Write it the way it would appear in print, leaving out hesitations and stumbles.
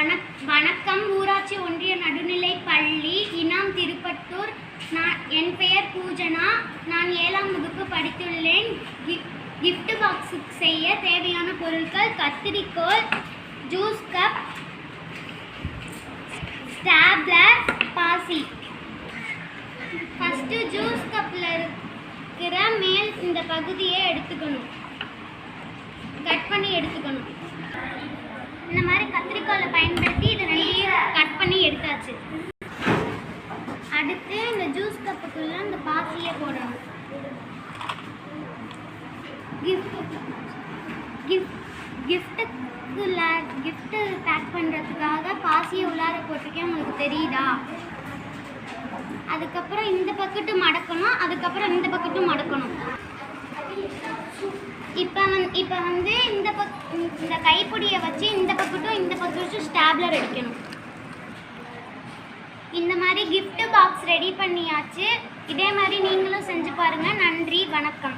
வணக்கம். ஊராட்சி ஒன்றிய நடுநிலைப் பள்ளி இனாம் திருப்பட்டூர். என் பெயர் பூஜனா. நான் 7ஆம் வகுப்பு படித்துள்ளேன். கிஃப்ட் பாக்ஸ் செய்ய தேவையான பொருட்கள்: கத்திரிக்கோல், ஜூஸ் கப், ஸ்டாப்லர், பாசி. ஃபஸ்ட்டு ஜூஸ் கப்பில் இருக்கிற மேல் இந்த பகுதியை எடுத்துக்கணும், கட் பண்ணி எடுத்துக்கணும். இந்த மாதிரி கத்திரிக்கோலை பயன்படுத்தி இதை ரெண்டையும் கட் பண்ணி எடுத்தாச்சு. அடுத்து இந்த ஜூஸ் கப்புக்குள்ள இந்த பாசியை போடணும். கிஃப்ட்டு பேக் பண்ணுறதுக்காக பாசியை உள்ளார போட்டிருக்கேன், உங்களுக்கு தெரியுதா? அதுக்கப்புறம் இந்த பக்கெட்டு மடக்கணும், அதுக்கப்புறம் இந்த பக்கெட்டும் மடக்கணும். இப்போ வந்து இந்த கைப்பிடியை வச்சு இந்த பக்கட்டும் இந்த பக்கட்டும் ஸ்டாப்லர் அடிக்கணும். இந்த மாதிரி கிஃப்ட் பாக்ஸ் ரெடி பண்ணியாச்சு. இதே மாதிரி நீங்களும் செஞ்சு பாருங்கள். நன்றி, வணக்கம்.